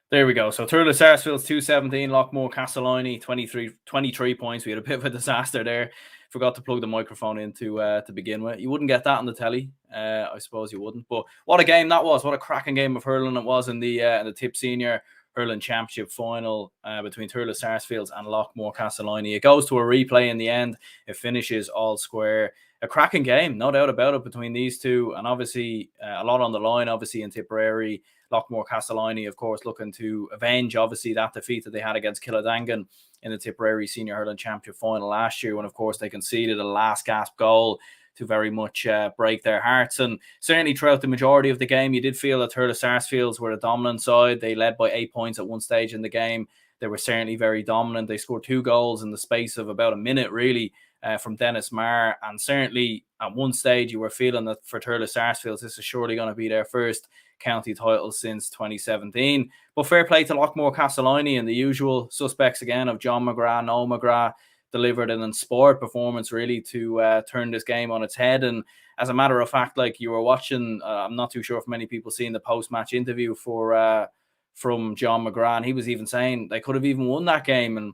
There we go. So Thurles Sarsfields 217, Loughmore Castleiney 23 points. We had a bit of a disaster there. Forgot to plug the microphone in to begin with. You wouldn't get that on the telly. I suppose you wouldn't. But what a game that was. What a cracking game of hurling it was in the Tip Senior Hurling Championship final between Thurles Sarsfields and Loughmore Castleiney. It goes to a replay in the end. It finishes all square. A cracking game, no doubt about it, between these two. And obviously a lot on the line, obviously, in Tipperary. Loughmore Castleiney, of course, looking to avenge, obviously, that defeat that they had against Killadangan in the Tipperary Senior Hurling Championship final last year, when, of course, they conceded a last-gasp goal to very much break their hearts. And certainly throughout the majority of the game, you did feel that Thurles Sarsfields were a dominant side. They led by 8 points at one stage in the game. They were certainly very dominant. They scored 2 goals in the space of about a minute, really, from Dennis Marr. And certainly at one stage, you were feeling that for Thurles Sarsfields, this is surely going to be their first county title since 2017. But fair play to Loughmore Castleiney and the usual suspects again of John McGrath, Noel McGrath, delivered an inspired performance really to turn this game on its head. And as a matter of fact, like you were watching, I'm not too sure if many people seen the post-match interview from John McGrath, and he was even saying they could have even won that game, and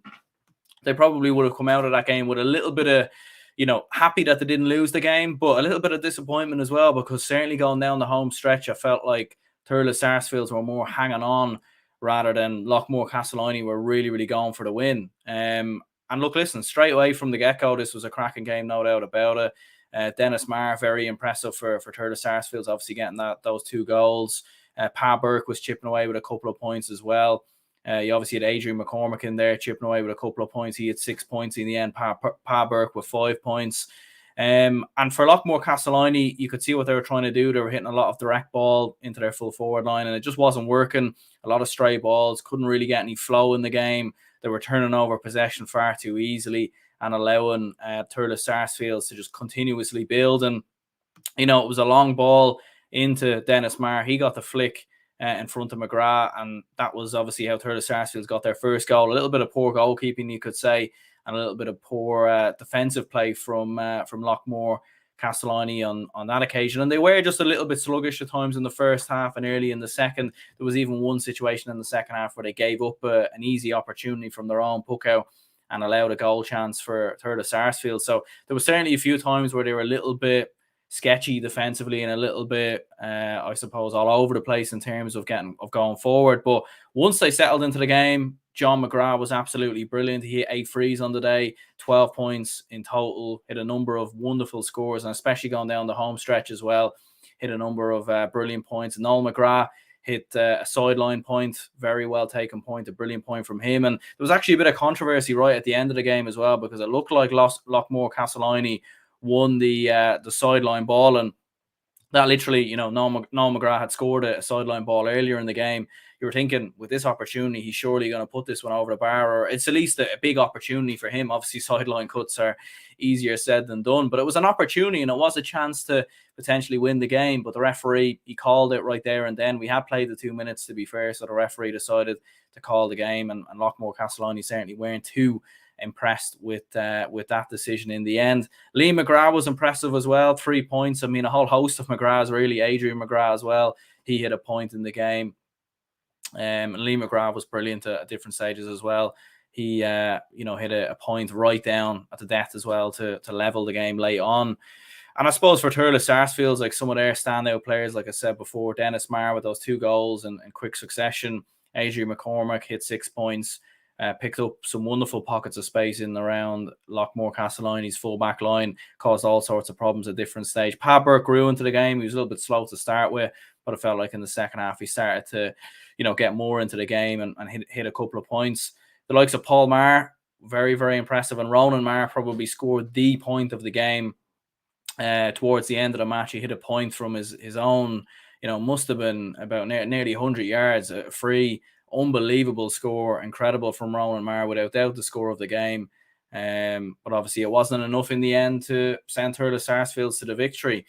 they probably would have come out of that game with a little bit of, happy that they didn't lose the game, but a little bit of disappointment as well, because certainly going down the home stretch, I felt like Thurles Sarsfields were more hanging on rather than Loughmore Castleiney were really, really going for the win. And look, listen, straight away from the get-go, this was a cracking game, no doubt about it. Dennis Marr, very impressive for Thurles Sarsfields, obviously getting those 2 goals. Pa Burke was chipping away with a couple of points as well. You obviously had Adrian McCormick in there chipping away with a couple of points. He had 6 points in the end. Pa Burke with 5 points. And for Loughmore Castleiney, you could see what they were trying to do. They were hitting a lot of direct ball into their full forward line, and it just wasn't working. A lot of stray balls, couldn't really get any flow in the game. They were turning over possession far too easily and allowing Thurles Sarsfields to just continuously build. And, it was a long ball into Dennis Marr. He got the flick in front of McGrath, and that was obviously how Thurles Sarsfields got their first goal. A little bit of poor goalkeeping, you could say, and a little bit of poor defensive play from Loughmore Castleiney on that occasion. And they were just a little bit sluggish at times in the first half and early in the second. There was even one situation in the second half where they gave up an easy opportunity from their own puck out and allowed a goal chance for Thurles Sarsfields. So there was certainly a few times where they were a little bit sketchy defensively and a little bit, I suppose, all over the place in terms of going forward. But once they settled into the game, John McGrath was absolutely brilliant. He hit 8 frees on the day, 12 points in total, hit a number of wonderful scores, and especially going down the home stretch as well, hit a number of brilliant points. Noel McGrath hit a sideline point, very well taken point, a brilliant point from him. And there was actually a bit of controversy right at the end of the game as well, because it looked like Loughmore Castleiney won the sideline ball, and that literally, Noel McGrath had scored a sideline ball earlier in the game. You were thinking, with this opportunity, he's surely going to put this one over the bar, or it's at least a big opportunity for him. Obviously, sideline cuts are easier said than done, but it was an opportunity and it was a chance to potentially win the game. But the referee, he called it right there and then. We had played the 2 minutes, to be fair, so the referee decided to call the game, and Loughmore Castleiney certainly weren't too impressed with that decision in the end. Lee McGrath was impressive as well, 3 points. I mean, a whole host of McGraths, really. Adrian McGrath as well, he hit a point in the game. And Lee McGrath was brilliant at different stages as well. He hit a point right down at the death as well to level the game late on. And I suppose for Thurles Sarsfields, like some of their standout players, like I said before, Dennis Marr with those 2 goals in quick succession. Adrian McCormick hit 6 points. Picked up some wonderful pockets of space in and around Loughmore Castleiney's full back line, caused all sorts of problems at different stage. Pa Burke grew into the game. He was a little bit slow to start with, but it felt like in the second half he started to, get more into the game and hit a couple of points. The likes of Paul Marr, very, very impressive, and Ronan Marr probably scored the point of the game towards the end of the match. He hit a point from his own, must have been about nearly 100 yards, free. Unbelievable score, incredible from Ronan Marr, without doubt the score of the game. But obviously it wasn't enough in the end to send Thurles Sarsfields to the victory.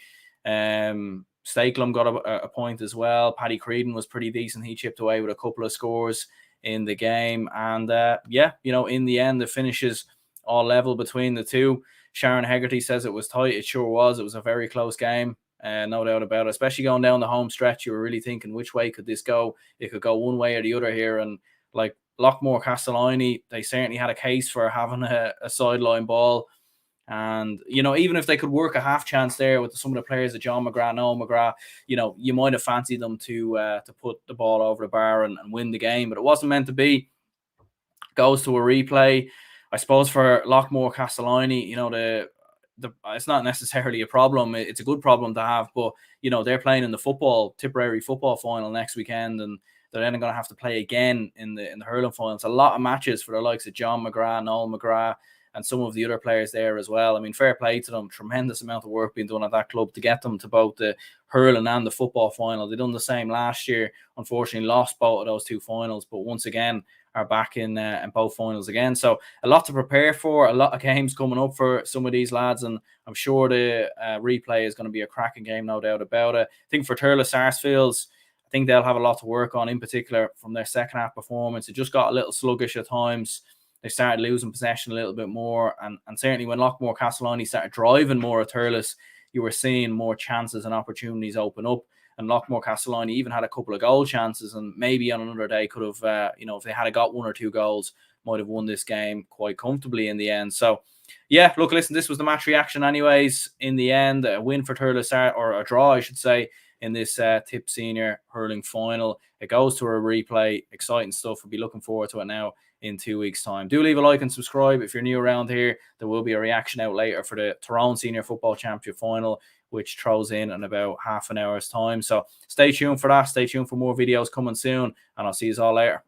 Stakelum got a point as well. Paddy Creedon was pretty decent. He chipped away with a couple of scores in the game. And in the end, the finishes all level between the two. Sharon Hegarty says it was tight. It sure was. It was a very close game. no doubt about it. Especially going down the home stretch, you were really thinking, which way could this go? It could go one way or the other here. And like Loughmore Castleiney, they certainly had a case for having a sideline ball. And, you know, even if they could work a half chance there with some of the players that John McGrath, Noel McGrath, you know, you might have fancied them to put the ball over the bar and win the game, but it wasn't meant to be. Goes to a replay. I suppose for Loughmore Castleiney, you know, it's not necessarily a problem. It's a good problem to have, but, you know, they're playing in the Tipperary football final next weekend, and they're then going to have to play again in the hurling final. It's a lot of matches for the likes of John McGrath, Noel McGrath, and some of the other players there as well. I mean, fair play to them. Tremendous amount of work being done at that club to get them to both the hurling and the football final. They done the same last year. Unfortunately, lost both of those two finals, but once again are back in both finals again. So a lot to prepare for. A lot of games coming up for some of these lads, and I'm sure the replay is going to be a cracking game, no doubt about it. I think for Thurles Sarsfields, I think they'll have a lot to work on, in particular from their second half performance. It just got a little sluggish at times. They started losing possession a little bit more. And certainly when Loughmore Castleiney started driving more at Thurles, you were seeing more chances and opportunities open up. And Loughmore Castleiney even had a couple of goal chances, and maybe on another day could have, you know, if they had got 1 or 2 goals, might have won this game quite comfortably in the end. So, yeah, look, listen, this was the match reaction anyways. In the end, a win for Thurles, or a draw, I should say, in this Tip Senior hurling final. It goes to a replay. Exciting stuff. We'll be looking forward to it now in 2 weeks' time. Do leave a like and subscribe if you're new around here. There will be a reaction out later for the Tyrone Senior Football Championship final, which throws in about half an hour's time. So stay tuned for that. Stay tuned for more videos coming soon, and I'll see you all later.